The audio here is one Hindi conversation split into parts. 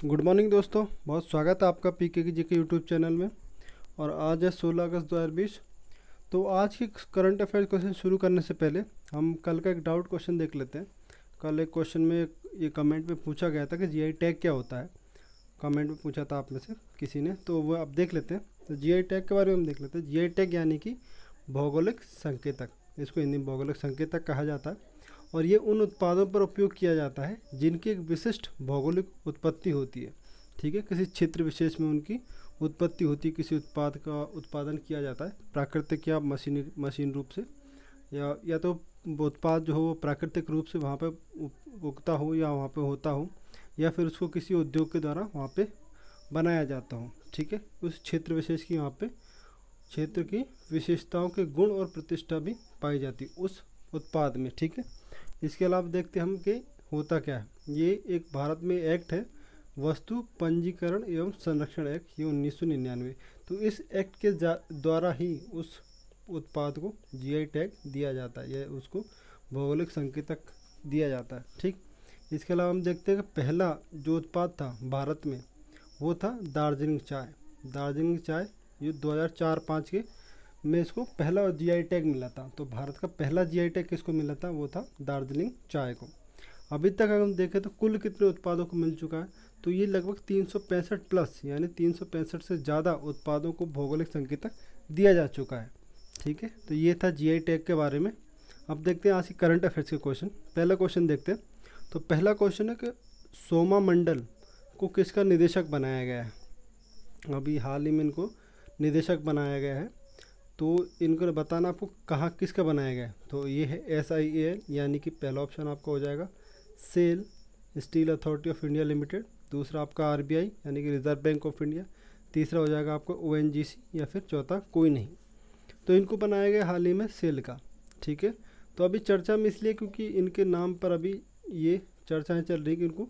गुड मॉर्निंग दोस्तों, बहुत स्वागत है आपका पीके की जीके यूट्यूब चैनल में। और आज है 16 अगस्त 2020। तो आज की करंट अफेयर्स क्वेश्चन शुरू करने से पहले हम कल का एक डाउट क्वेश्चन देख लेते हैं। कल एक क्वेश्चन में ये कमेंट में पूछा गया था कि जीआई टैग क्या होता है। कमेंट में पूछा था आप में से किसी ने, तो वो अब देख लेते हैं। तो जीआई टैग के बारे में हम देख लेते हैं। जीआई टैग यानी कि भौगोलिक संकेतक, इसको हिंदी में भौगोलिक संकेतक कहा जाता है। और ये उन उत्पादों पर उपयोग किया जाता है जिनकी एक विशिष्ट भौगोलिक उत्पत्ति होती है। ठीक है, किसी क्षेत्र विशेष में उनकी उत्पत्ति होती है, किसी उत्पाद का उत्पादन किया जाता है प्राकृतिक या मशीन रूप से, या तो वो उत्पाद जो हो वो प्राकृतिक रूप से वहाँ पे उगता हो या वहाँ पे होता हो, या फिर उसको किसी उद्योग के द्वारा वहाँ पे बनाया जाता हो। ठीक है, उस क्षेत्र विशेष की वहाँ पे क्षेत्र की विशेषताओं के गुण और प्रतिष्ठा भी पाई जाती उस उत्पाद में। ठीक है, इसके अलावा देखते हम कि होता क्या है। ये एक भारत में एक्ट है, वस्तु पंजीकरण एवं संरक्षण एक्ट, ये 1999। तो इस एक्ट के द्वारा ही उस उत्पाद को जीआई टैग दिया जाता है, या उसको भौगोलिक संकेतक दिया जाता है। ठीक, इसके अलावा हम देखते हैं कि पहला जो उत्पाद था भारत में वो था दार्जिलिंग चाय। दार्जिलिंग चाय ये 2004-05 के में इसको पहला जीआई टैग मिला था। तो भारत का पहला जीआई टैग किसको मिला था, वो था दार्जिलिंग चाय को। अभी तक अगर हम देखें तो कुल कितने उत्पादों को मिल चुका है, तो ये लगभग 365 प्लस, यानी 365 से ज़्यादा उत्पादों को भौगोलिक संकेतक दिया जा चुका है। ठीक है, तो ये था जीआई टैग के बारे में। अब देखते हैं आज की करंट अफेयर्स के क्वेश्चन। पहला क्वेश्चन देखते हैं। तो पहला क्वेश्चन है कि सोमा मंडल को किसका निदेशक बनाया गया है। अभी हाल ही में इनको निदेशक बनाया गया है। तो इनको बताना आपको कहाँ किसका बनाया गया है। तो ये है SIAL, यानी कि पहला ऑप्शन आपका हो जाएगा SAIL, Steel Authority of India Limited. दूसरा आपका RBI यानी कि रिजर्व बैंक ऑफ इंडिया। तीसरा हो जाएगा आपका ONGC, या फिर चौथा कोई नहीं। तो इनको बनाया गया हाल ही में सेल का। ठीक है, तो अभी चर्चा में इसलिए क्योंकि इनके नाम पर अभी ये चर्चाएँ चल रही कि इनको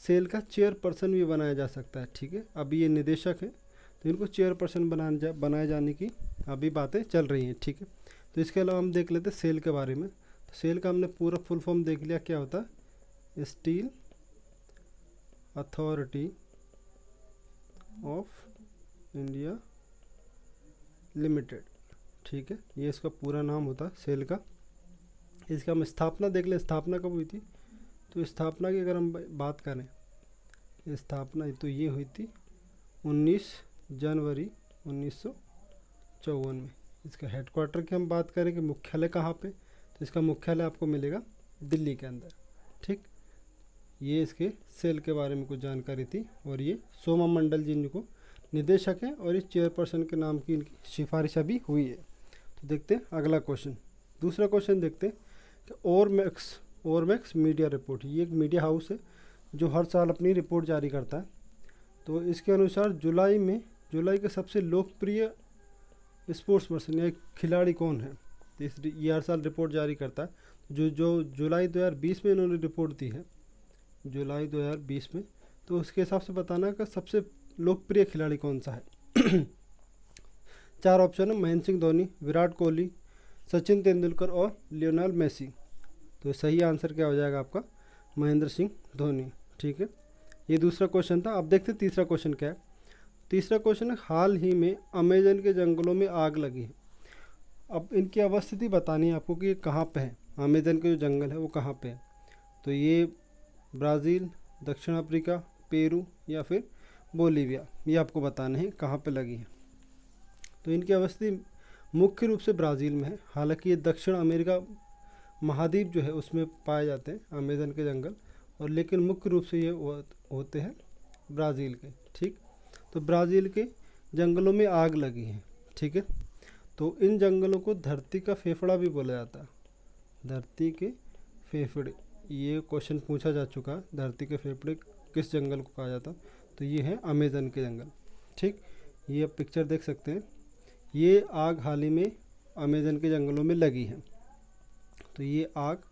सेल का चेयरपर्सन भी बनाया जा सकता है। ठीक है, अभी ये निदेशक है तो इनको चेयरपर्सन बनाए जाने की अभी बातें चल रही हैं। ठीक है, तो इसके अलावा हम देख लेते हैं सेल के बारे में। तो सेल का हमने पूरा फुल फॉर्म देख लिया, क्या होता है, steel Authority of India limited. ठीक है, ये इसका पूरा नाम होता है सेल का। इसका हम स्थापना देख लें, स्थापना कब हुई थी। तो स्थापना की अगर हम बात करें, स्थापना तो ये हुई थी 19 जनवरी 1954 में। इसका हेडक्वार्टर की हम बात करें कि मुख्यालय कहाँ पे, तो इसका मुख्यालय आपको मिलेगा दिल्ली के अंदर। ठीक, ये इसके सेल के बारे में कुछ जानकारी थी। और ये सोमा मंडल जी इनको निदेशक हैं, और इस चेयरपर्सन के नाम की इनकी सिफारिश अभी हुई है। तो देखते हैं अगला क्वेश्चन। दूसरा क्वेश्चन देखते हैं कि ओरमैक्स मीडिया रिपोर्ट, ये एक मीडिया हाउस है जो हर साल अपनी रिपोर्ट जारी करता है। तो इसके अनुसार जुलाई के सबसे लोकप्रिय स्पोर्ट्स पर्सन या खिलाड़ी कौन है। तो ये हर साल रिपोर्ट जारी करता है। जो जुलाई 2020 में इन्होंने रिपोर्ट दी है, जुलाई 2020 में, तो उसके हिसाब से बताना कि सबसे लोकप्रिय खिलाड़ी कौन सा है। 4 ऑप्शन है, महेंद्र सिंह धोनी, विराट कोहली, सचिन तेंदुलकर और लियोनेल मेसी। तो सही आंसर क्या हो जाएगा आपका, महेंद्र सिंह धोनी। ठीक है, ये दूसरा क्वेश्चन था। अब देखते हैं तीसरा क्वेश्चन क्या है। तीसरा क्वेश्चन है, हाल ही में अमेजन के जंगलों में आग लगी है। अब इनकी अवस्थिति बतानी है आपको कि ये कहाँ पे है। अमेजन के जो जंगल है वो कहाँ पे है। तो ये ब्राज़ील, दक्षिण अफ्रीका, पेरू या फिर बोलीविया, ये आपको बताना है कहाँ पे लगी है। तो इनकी अवस्थिति मुख्य रूप से ब्राज़ील में है। हालांकि ये दक्षिण अमेरिका महाद्वीप जो है उसमें पाए जाते हैं अमेजन के जंगल, और लेकिन मुख्य रूप से ये होते हैं ब्राज़ील के। ठीक, तो ब्राज़ील के जंगलों में आग लगी है। ठीक है, तो इन जंगलों को धरती का फेफड़ा भी बोला जाता है। धरती के फेफड़े, ये क्वेश्चन पूछा जा चुका है, धरती के फेफड़े किस जंगल को कहा जाता है। तो ये है अमेजन के जंगल। ठीक, ये आप पिक्चर देख सकते हैं। ये आग हाल ही में अमेजन के जंगलों में लगी है। तो ये आग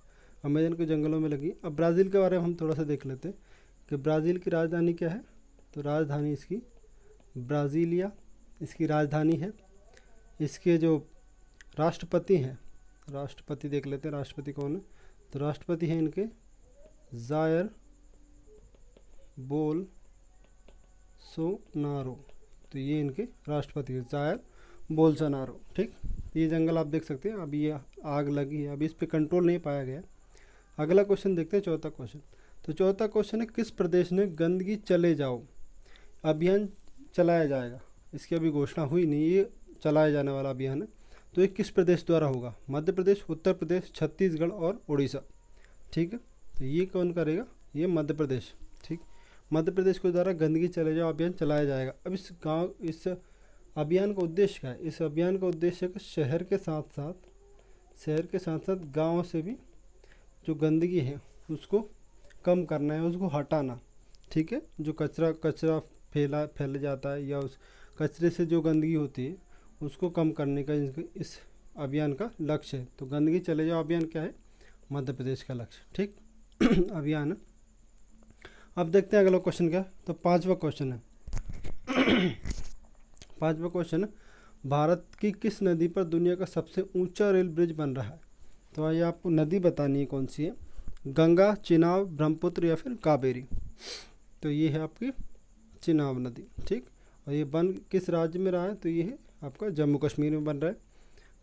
अमेजन के जंगलों में लगी। अब ब्राज़ील के बारे में हम थोड़ा सा देख लेते हैं कि ब्राज़ील की राजधानी क्या है। तो राजधानी इसकी ब्राज़ीलिया इसकी राजधानी है। इसके जो राष्ट्रपति हैं, राष्ट्रपति देख लेते हैं, राष्ट्रपति कौन है। तो राष्ट्रपति हैं इनके जायर बोल बोल्सोनारो, तो ये इनके राष्ट्रपति है, जायर बोल्सोनारो। ठीक, ये जंगल आप देख सकते हैं, अभी ये आग लगी है, अभी इस पर कंट्रोल नहीं पाया गया। अगला क्वेश्चन देखते हैं, चौथा क्वेश्चन। तो चौथा क्वेश्चन है, किस प्रदेश ने गंदगी चले जाओ अभियान चलाया जाएगा? इसकी अभी घोषणा हुई नहीं, ये चलाया जाने वाला अभियान है। तो ये किस प्रदेश द्वारा होगा? मध्य प्रदेश, उत्तर प्रदेश, छत्तीसगढ़ और उड़ीसा। ठीक है, तो ये कौन करेगा? ये मध्य प्रदेश। ठीक, मध्य प्रदेश के द्वारा गंदगी चले जाओ अभियान चलाया जाएगा। अब इस अभियान का उद्देश्य क्या है? इस अभियान का उद्देश्य है कि शहर के साथ साथ गाँव से भी जो गंदगी है उसको कम करना है, उसको हटाना। ठीक है, जो कचरा फैल जाता है या उस कचरे से जो गंदगी होती है उसको कम करने का इस अभियान का लक्ष्य है। तो गंदगी चले जाओ अभियान क्या है? मध्य प्रदेश का लक्ष्य। ठीक अभियान है। अब देखते हैं अगला क्वेश्चन क्या है। तो पांचवा क्वेश्चन है पांचवा क्वेश्चन है, भारत की किस नदी पर दुनिया का सबसे ऊंचा रेल ब्रिज बन रहा है? तो आइए आपको नदी बतानी है कौन सी है, गंगा, चिनाब, ब्रह्मपुत्र या फिर कावेरी। तो ये है आपकी चिनाब नदी। ठीक, और ये बन किस राज्य में रहा है? तो ये है आपका जम्मू कश्मीर में बन रहा है।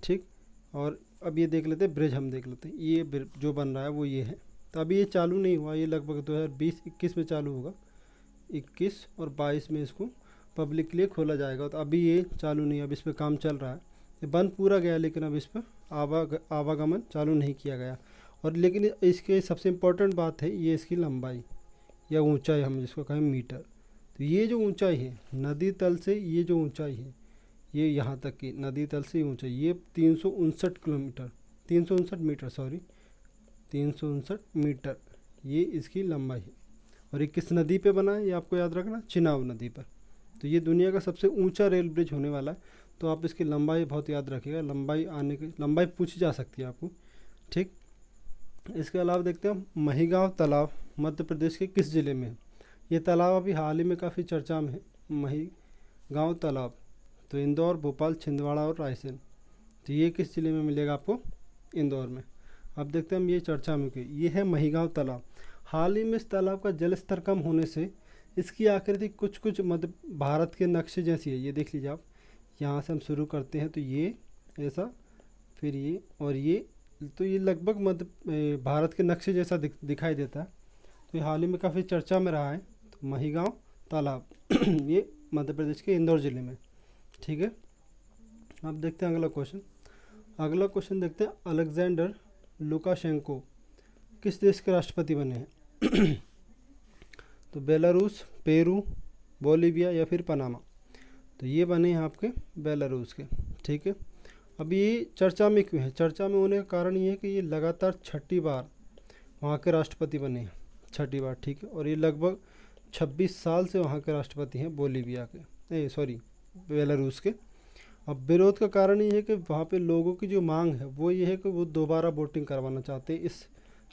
ठीक, और अब ये देख लेते हैं ब्रिज, हम देख लेते हैं ये जो बन रहा है वो ये है। तो अभी ये चालू नहीं हुआ, ये लगभग 2020-21 में चालू होगा, 21 और 22 में इसको पब्लिक के लिए खोला जाएगा। तो अभी ये चालू नहीं, अब इस पर काम चल रहा है। ये बन पूरा गया लेकिन अब इस पर आवागमन चालू नहीं किया गया। और लेकिन इसके सबसे इम्पोर्टेंट बात है ये इसकी लंबाई या ऊंचाई, हम जिसको कहें मीटर। तो ये जो ऊंचाई है नदी तल से, ये जो ऊंचाई है ये यहाँ तक की नदी तल से ऊंचाई, ये 359 मीटर ये इसकी लंबाई है। और ये किस नदी पे बना है? ये आपको याद रखना, चिनाब नदी पर। तो ये दुनिया का सबसे ऊंचा रेल ब्रिज होने वाला है। तो आप इसकी लंबाई बहुत याद रखिएगा, लंबाई पूछी जा सकती है आपको। ठीक, इसके अलावा देखते हैं महिगांव तालाब मध्य प्रदेश के किस ज़िले में है? ये तालाब अभी हाल ही में काफ़ी चर्चा में है, महिगांव तालाब। तो इंदौर, भोपाल, छिंदवाड़ा और रायसेन। तो ये किस ज़िले में मिलेगा आपको? इंदौर में। अब देखते हैं हम ये चर्चा में क्यों, ये है महिगांव तालाब। हाल ही में इस तालाब का जल स्तर कम होने से इसकी आकृति कुछ मध्य भारत के नक्शे जैसी है। ये देख लीजिए आप, यहाँ से हम शुरू करते हैं तो ये ऐसा, फिर ये और ये, तो ये लगभग मध्य भारत के नक्शे जैसा दिखाई देता है। तो ये हाल ही में काफ़ी चर्चा में रहा है। तो महिगांव तालाब ये मध्य प्रदेश के इंदौर ज़िले में। ठीक है, अब देखते हैं अगला क्वेश्चन देखते हैं, अलेक्जेंडर लुकाशेंको किस देश के राष्ट्रपति बने हैं? तो बेलारूस, पेरू, बोलीविया या फिर पनामा। तो ये बने हैं आपके बेलारूस के। ठीक है, अब ये चर्चा में क्यों है? चर्चा में होने का कारण ये है कि ये लगातार 6ठी बार वहाँ के राष्ट्रपति बने हैं, 6ठी बार। ठीक है, और ये लगभग 26 साल से वहाँ के राष्ट्रपति हैं बोलीविया के, बेलारूस के। अब विरोध का कारण ये है कि वहाँ पे लोगों की जो मांग है वो ये है कि वो दोबारा वोटिंग करवाना चाहते हैं इस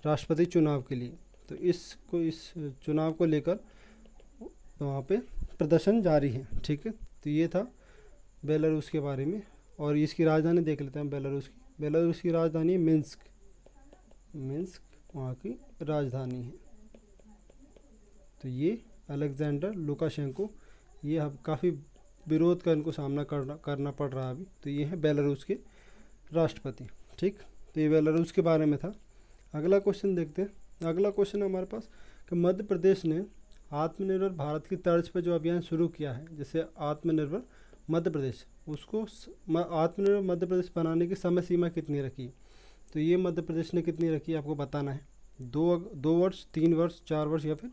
राष्ट्रपति चुनाव के लिए। तो इस चुनाव को लेकर वहाँ पे प्रदर्शन जारी है। ठीक है, तो ये था बेलारूस के बारे में। और इसकी राजधानी देख लेते हैं बेलारूस की राजधानी मिन्स्क वहाँ की राजधानी है। तो ये अलेक्जेंडर लुकाशेंको, ये अब काफ़ी विरोध का इनको सामना करना पड़ रहा है अभी। तो ये है बेलारूस के राष्ट्रपति। ठीक, तो ये बेलारूस के बारे में था। अगला क्वेश्चन देखते हैं। अगला क्वेश्चन है हमारे पास कि मध्य प्रदेश ने आत्मनिर्भर भारत की तर्ज पर जो अभियान शुरू किया है, जैसे आत्मनिर्भर मध्य प्रदेश, उसको आत्मनिर्भर मध्य प्रदेश बनाने की समय सीमा कितनी रखी? तो ये मध्य प्रदेश ने कितनी रखी आपको बताना है। 2 वर्ष, 3 वर्ष, 4 वर्ष या फिर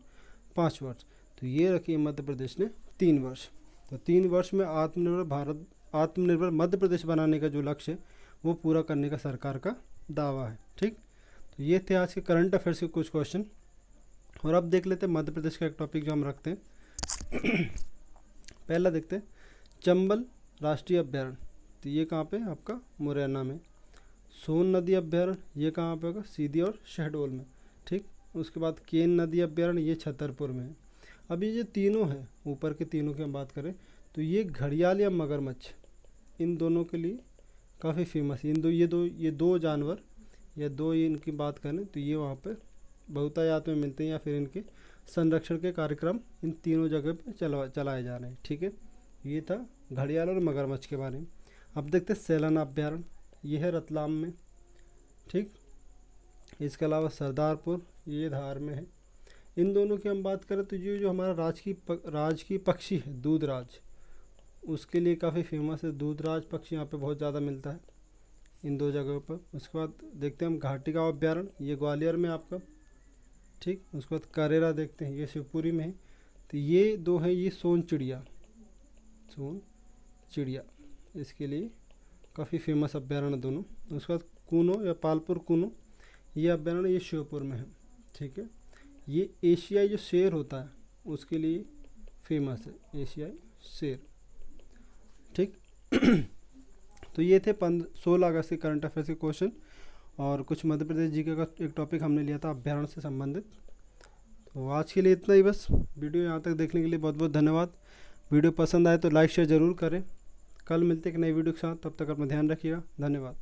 5 वर्ष। तो ये रखी है मध्य प्रदेश ने 3 वर्ष। तो 3 वर्ष में आत्मनिर्भर मध्य प्रदेश बनाने का जो लक्ष्य है वो पूरा करने का सरकार का दावा है। ठीक, तो ये थे आज के करंट अफेयर्स के कुछ क्वेश्चन। और अब देख लेते हैं मध्य प्रदेश का एक टॉपिक जो हम रखते हैं। पहला देखते हैं चंबल राष्ट्रीय अभ्यारण्य। तो ये कहाँ पे है? आपका मुरैना में। सोन नदी अभ्यारण्य ये कहाँ पे होगा? सीधी और शहडोल में। ठीक, उसके बाद केन नदी अभ्यारण्य ये छतरपुर में है। अभी ये तीनों हैं, ऊपर के तीनों की हम बात करें तो ये घड़ियाल या मगरमच्छ, इन दोनों के लिए काफ़ी फेमस है। ये दो जानवर या दो इनकी बात करें तो ये वहाँ पे बहुतायत में मिलते हैं या फिर इनके संरक्षण के कार्यक्रम इन तीनों जगह पे चलाए जा रहे हैं। ठीक है, ये था घड़ियाल और मगरमच्छ के बारे में। अब देखते हैं सैलान अभ्यारण्य, ये है रतलाम में। ठीक, इसके अलावा सरदारपुर, ये धार में है। इन दोनों की हम बात करें तो ये जो हमारा राजकीय पक्षी है दूधराज, उसके लिए काफ़ी फेमस है। दूधराज पक्षी यहाँ पे बहुत ज़्यादा मिलता है इन दो जगहों पर। उसके बाद देखते हैं हम घाटी गाँव अभ्यारण्य, ये ग्वालियर में आपका। ठीक, उसके बाद करेरा देखते हैं, ये शिवपुरी में है। तो ये दो हैं, ये सोन चिड़िया इसके लिए काफ़ी फेमस अभ्यारण्य दोनों। उसके बाद कूनो या पालपुर कूनो, ये अभ्यारण्य, ये श्योपुर में है। ठीक है, ये एशियाई जो शेर होता है उसके लिए फेमस है, एशियाई शेर। ठीक तो ये थे 16 अगस्त के करंट अफेयर्स के क्वेश्चन, और कुछ मध्य प्रदेश जीके का एक टॉपिक हमने लिया था अभ्यारण्य से संबंधित। तो आज के लिए इतना ही बस। वीडियो यहाँ तक देखने के लिए बहुत बहुत धन्यवाद। वीडियो पसंद आए तो लाइक शेयर ज़रूर करें। कल मिलते एक नई वीडियो के साथ, तब तक अपना ध्यान रखिएगा। धन्यवाद।